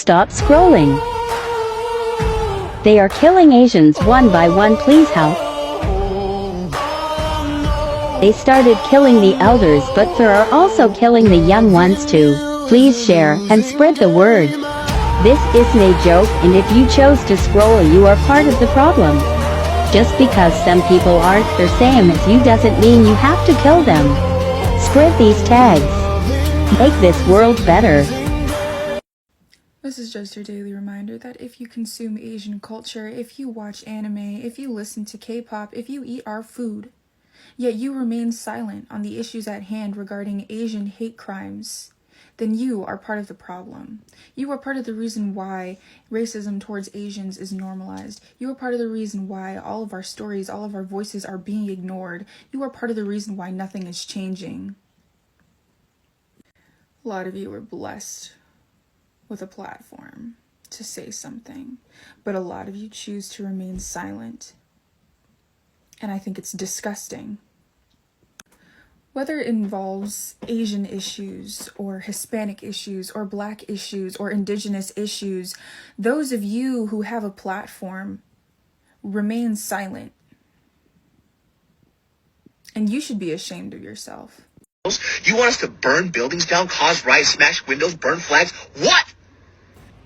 Stop scrolling. They are killing Asians one by one. Please help. They started killing the elders, but they are also killing the young ones too. Please share and spread the word. This isn't a joke, and if you chose to scroll, you are part of the problem. Just because some people aren't the same as you doesn't mean you have to kill them. Spread these tags. Make this world better. This is just your daily reminder that if you consume Asian culture, if you watch anime, if you listen to K-pop, if you eat our food, yet you remain silent on the issues at hand regarding Asian hate crimes, then you are part of the problem. You are part of the reason why racism towards Asians is normalized. You are part of the reason why all of our stories, all of our voices are being ignored. You are part of the reason why nothing is changing. A lot of you are blessed with a platform to say something, but a lot of you choose to remain silent. And I think it's disgusting. Whether it involves Asian issues or Hispanic issues or Black issues or Indigenous issues, those of you who have a platform remain silent. And you should be ashamed of yourself. You want us to burn buildings down, cause riots, smash windows, burn flags? What?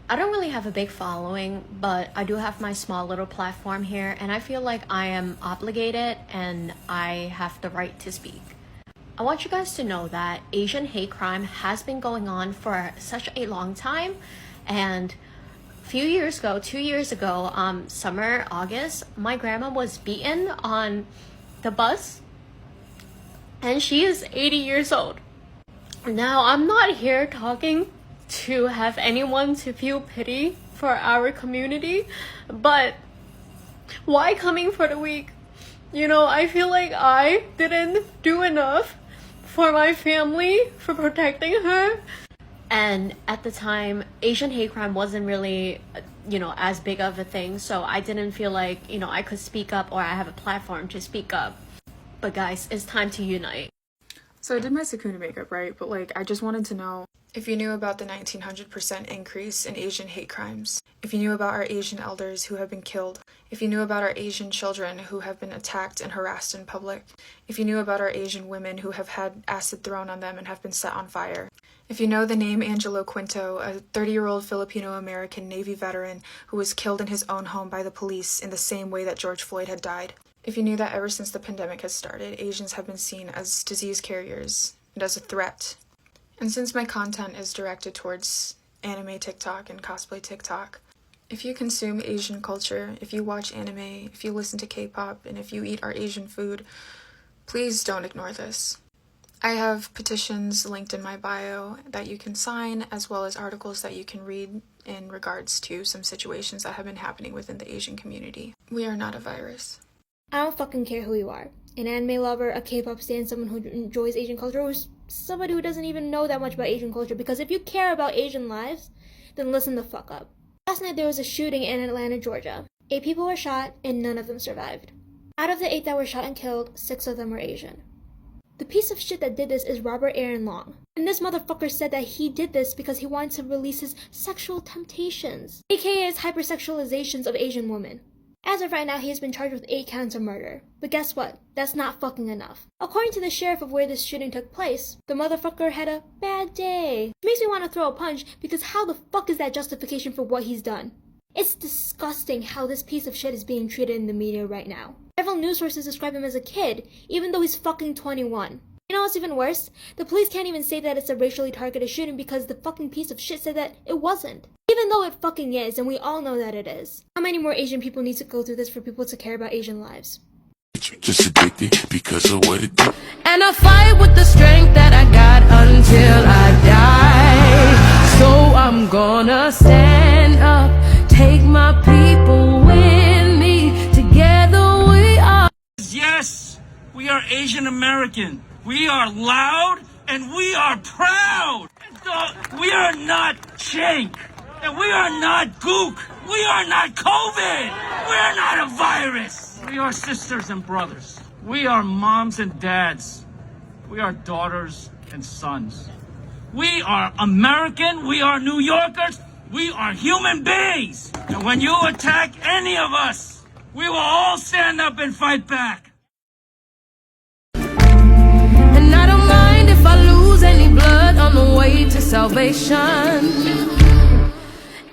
I don't really have a big following, but I do have my small little platform here, and I feel like I am obligated and I have the right to speak. I want you guys to know that Asian hate crime has been going on for such a long time, and a few years ago, 2 years ago, summer, August, my grandma was beaten on the bus, and she is 80 years old. Now, I'm not here talking to have anyone to feel pity for our community, but why coming for the week? You know, I feel like I didn't do enough for my family, for protecting her. And at the time, Asian hate crime wasn't really, as big of a thing, so I didn't feel like, I could speak up or I have a platform to speak up. But guys, it's time to unite. So I did my Sakuna makeup, right? But I just wanted to know if you knew about the 1900% increase in Asian hate crimes, if you knew about our Asian elders who have been killed, if you knew about our Asian children who have been attacked and harassed in public, if you knew about our Asian women who have had acid thrown on them and have been set on fire, if you know the name Angelo Quinto, a 30-year-old Filipino-American Navy veteran who was killed in his own home by the police in the same way that George Floyd had died, if you knew that ever since the pandemic has started, Asians have been seen as disease carriers and as a threat. And since my content is directed towards anime TikTok and cosplay TikTok, if you consume Asian culture, if you watch anime, if you listen to K-pop, and if you eat our Asian food, please don't ignore this. I have petitions linked in my bio that you can sign, as well as articles that you can read in regards to some situations that have been happening within the Asian community. We are not a virus. I don't fucking care who you are. An anime lover, a K-pop stan, someone who enjoys Asian culture, or somebody who doesn't even know that much about Asian culture. Because if you care about Asian lives, then listen the fuck up. Last night there was a shooting in Atlanta, Georgia. 8 people were shot and none of them survived. Out of the 8 that were shot and killed, 6 of them were Asian. The piece of shit that did this is Robert Aaron Long. And this motherfucker said that he did this because he wanted to release his sexual temptations, aka his hypersexualizations of Asian women. As of right now, he has been charged with 8 counts of murder. But guess what? That's not fucking enough. According to the sheriff of where this shooting took place, the motherfucker had a bad day. It makes me want to throw a punch, because how the fuck is that justification for what he's done? It's disgusting how this piece of shit is being treated in the media right now. Several news sources describe him as a kid, even though he's fucking 21. You know what's even worse? The police can't even say that it's a racially targeted shooting because the fucking piece of shit said that it wasn't. Even though it fucking is, and we all know that it is. How many more Asian people need to go through this for people to care about Asian lives? Just addicted because of what it did. And I fight with the strength that I got until I die. So I'm gonna stand up, take my people with me. Together we are. Yes, we are Asian American. We are loud and we are proud. We are not chink. And we are not gook. We are not COVID. We are not a virus. We are sisters and brothers. We are moms and dads. We are daughters and sons. We are American. We are New Yorkers. We are human beings. And when you attack any of us, we will all stand up and fight back. And I don't mind if I lose any blood on the way to salvation.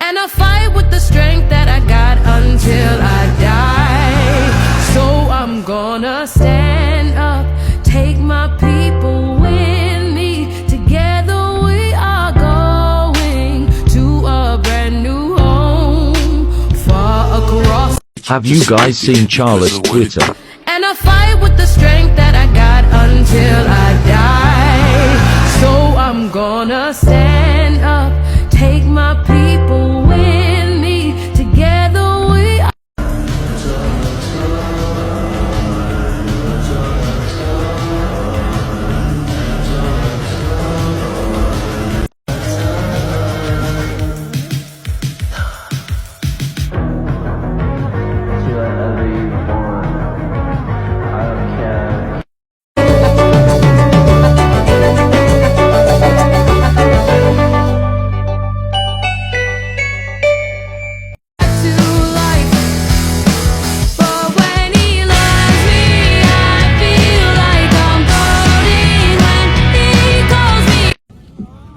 And I fight with the strength that I got until I die. So I'm gonna stand up, take my people with me. Together we are going to a brand new home, far across. Have you guys seen Charlotte's Twitter? And I fight with the strength that I got until I die. So I'm gonna stand up, take my people with me. Together we are.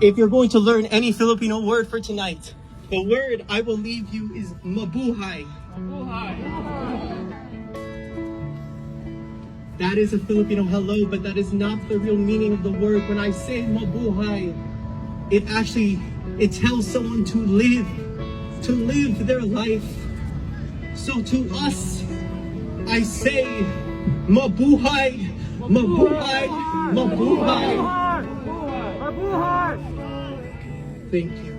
If you're going to learn any Filipino word for tonight, the word I will leave you is mabuhay. That is a Filipino hello, but that is not the real meaning of the word. When I say mabuhay, it tells someone to live their life. So to us, I say mabuhay, mabuhay, mabuhay. Thank you.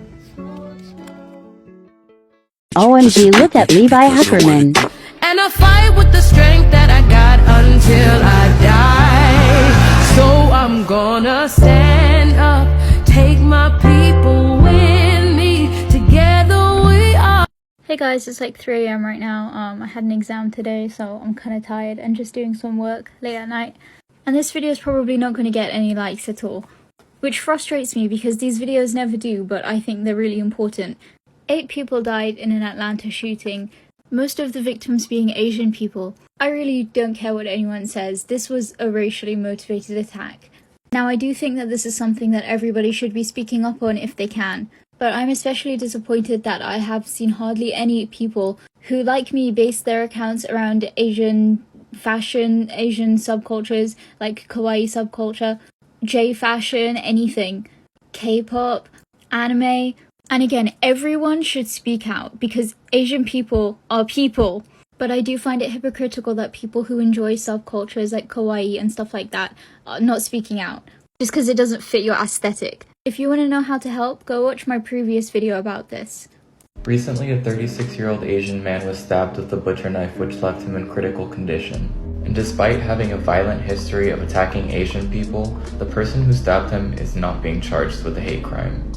OMG, look at Levi Huckerman. And I fight with the strength that I got until I die. So I'm gonna stand up, take my people with me. Together we are. Hey guys, it's like 3 AM right now. I had an exam today, so I'm kind of tired and just doing some work late at night. And this video is probably not going to get any likes at all, which frustrates me because these videos never do, but I think they're really important. 8 people died in an Atlanta shooting, most of the victims being Asian people. I really don't care what anyone says, this was a racially motivated attack. Now I do think that this is something that everybody should be speaking up on if they can, but I'm especially disappointed that I have seen hardly any people who, like me, base their accounts around Asian fashion, Asian subcultures, like kawaii subculture, J-fashion, anything, K-pop, anime. And again, everyone should speak out because Asian people are people. But I do find it hypocritical that people who enjoy subcultures like kawaii and stuff like that are not speaking out just because it doesn't fit your aesthetic. If you want to know how to help, go watch my previous video about this. Recently, a 36-year-old Asian man was stabbed with a butcher knife which left him in critical condition. And despite having a violent history of attacking Asian people, the person who stabbed him is not being charged with a hate crime.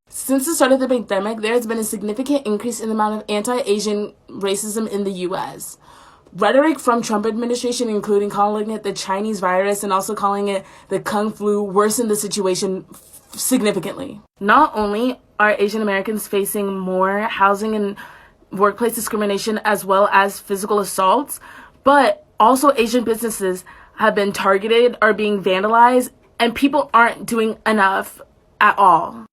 Since the start of the pandemic, there has been a significant increase in the amount of anti-Asian racism in the U.S. Rhetoric from Trump administration, including calling it the Chinese virus and also calling it the Kung flu, worsened the situation significantly. Not only are Asian Americans facing more housing and workplace discrimination as well as physical assaults, but also Asian businesses have been targeted, are being vandalized, and people aren't doing enough at all.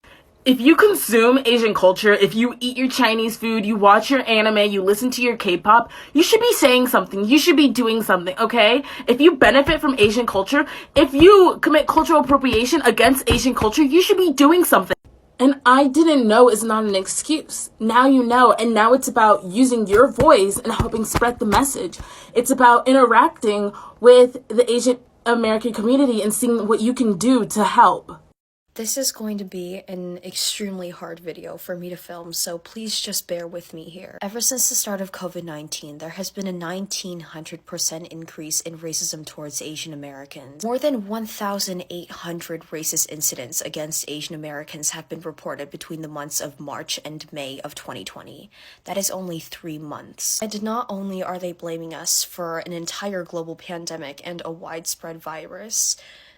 If you consume Asian culture, if you eat your Chinese food, you watch your anime, you listen to your K-pop, you should be saying something. You should be doing something, okay? If you benefit from Asian culture, if you commit cultural appropriation against Asian culture, you should be doing something. And I didn't know is not an excuse. Now you know, and now it's about using your voice and helping spread the message. It's about interacting with the Asian American community and seeing what you can do to help. This is going to be an extremely hard video for me to film, so please just bear with me here. Ever since the start of COVID-19, there has been a 1900% increase in racism towards Asian Americans. More than 1,800 racist incidents against Asian Americans have been reported between the months of March and May of 2020. That is only 3 months. And not only are they blaming us for an entire global pandemic and a widespread virus,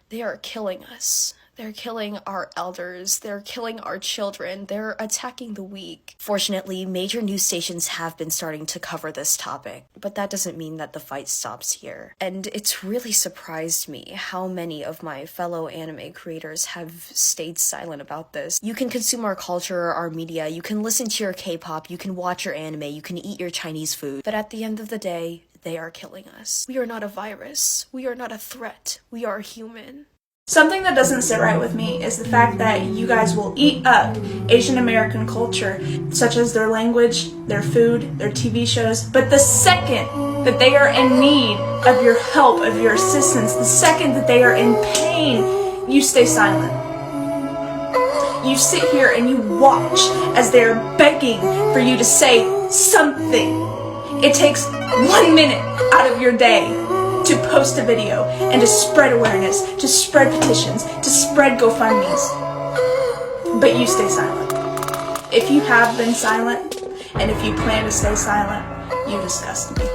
they are killing us. They're killing our elders, they're killing our children, they're attacking the weak. Fortunately, major news stations have been starting to cover this topic, but that doesn't mean that the fight stops here. And it's really surprised me how many of my fellow anime creators have stayed silent about this. You can consume our culture, our media, you can listen to your K-pop, you can watch your anime, you can eat your Chinese food, but at the end of the day, they are killing us. We are not a virus, we are not a threat, we are human. Something that doesn't sit right with me is the fact that you guys will eat up Asian American culture, such as their language, their food, their TV shows, but the second that they are in need of your help, of your assistance, the second that they are in pain, you stay silent. You sit here and you watch as they're begging for you to say something. It takes 1 minute out of your day to post a video and to spread awareness, to spread petitions, to spread GoFundMes. But you stay silent. If you have been silent, and if you plan to stay silent, you disgust me.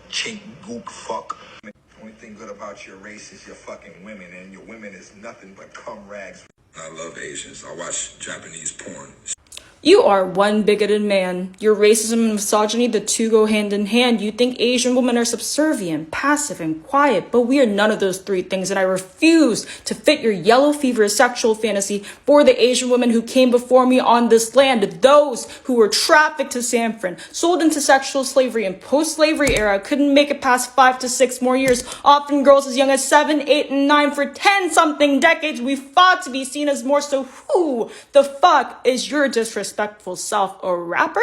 Chink, gook, fuck. The only thing good about your race is your fucking women, and your women is nothing but cum rags. I love Asians. I watch Japanese porn. You are one bigoted man. Your racism and misogyny, the two go hand in hand. You think Asian women are subservient, passive, and quiet, but we are none of those three things, and I refuse to fit your yellow fever sexual fantasy for the Asian women who came before me on this land, those who were trafficked to San Fran, sold into sexual slavery and post-slavery era, couldn't make it past 5 to 6 more years, often girls as young as 7, 8, and 9 for 10-something decades. We fought to be seen as more, so who the fuck is your disrespectful self, a rapper?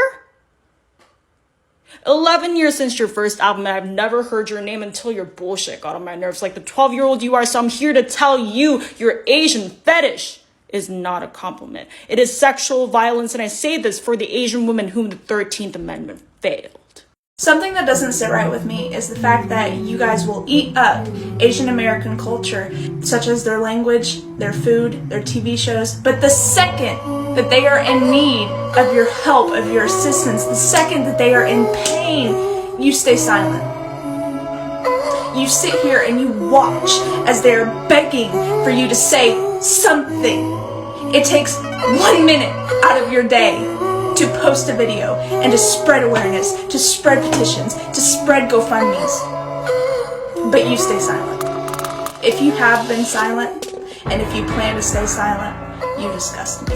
11 years since your first album, and I've never heard your name until your bullshit got on my nerves like the 12-year-old you are, so I'm here to tell you your Asian fetish is not a compliment. It is sexual violence, and I say this for the Asian women whom the 13th Amendment failed. Something that doesn't sit right with me is the fact that you guys will eat up Asian American culture, such as their language, their food, their TV shows, but the second that they are in need of your help, of your assistance, the second that they are in pain, you stay silent. You sit here and you watch as they're begging for you to say something. It takes 1 minute out of your day to post a video and to spread awareness, to spread petitions, to spread GoFundMes. But you stay silent. If you have been silent, and if you plan to stay silent, you disgust me.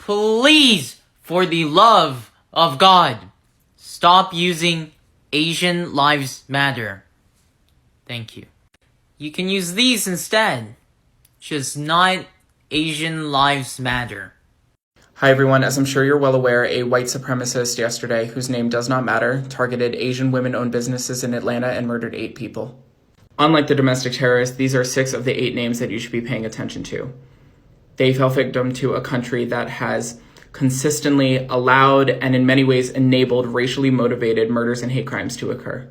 Please, for the love of God, stop using Asian Lives Matter. Thank you. You can use these instead. Just not Asian Lives Matter. Hi everyone, as I'm sure you're well aware, a white supremacist yesterday, whose name does not matter, targeted Asian women-owned businesses in Atlanta and murdered 8 people. Unlike the domestic terrorists, these are 6 of the 8 names that you should be paying attention to. They fell victim to a country that has consistently allowed and in many ways enabled racially motivated murders and hate crimes to occur.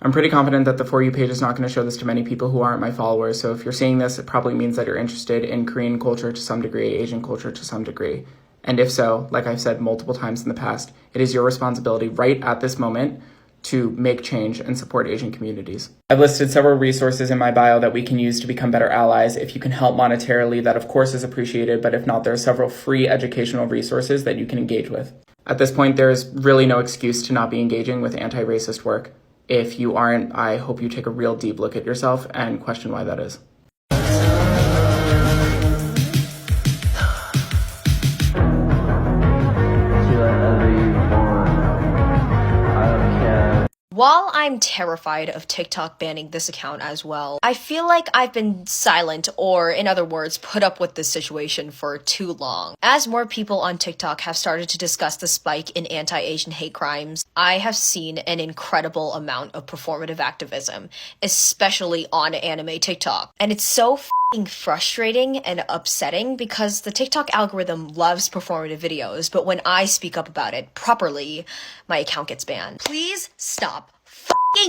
I'm pretty confident that the For You page is not going to show this to many people who aren't my followers, so if you're seeing this, it probably means that you're interested in Korean culture to some degree, Asian culture to some degree. And if so, like I've said multiple times in the past, it is your responsibility right at this moment to make change and support Asian communities. I've listed several resources in my bio that we can use to become better allies. If you can help monetarily, that of course is appreciated, but if not, there are several free educational resources that you can engage with. At this point, there's really no excuse to not be engaging with anti-racist work. If you aren't, I hope you take a real deep look at yourself and question why that is. While I'm terrified of TikTok banning this account as well, I feel like I've been silent, or in other words, put up with this situation for too long. As more people on TikTok have started to discuss the spike in anti-Asian hate crimes, I have seen an incredible amount of performative activism, especially on anime TikTok. And it's so frustrating and upsetting because the TikTok algorithm loves performative videos, but when I speak up about it properly, my account gets banned. Please stop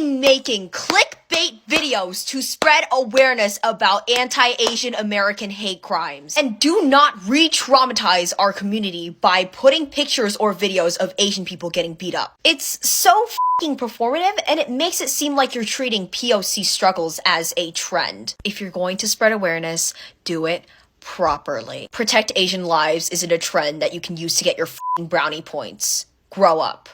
making clickbait videos to spread awareness about anti-Asian American hate crimes. And do not re-traumatize our community by putting pictures or videos of Asian people getting beat up. It's so performative, and it makes it seem like you're treating POC struggles as a trend. If you're going to spread awareness, do it properly. Protect Asian lives isn't a trend that you can use to get your brownie points. Grow up.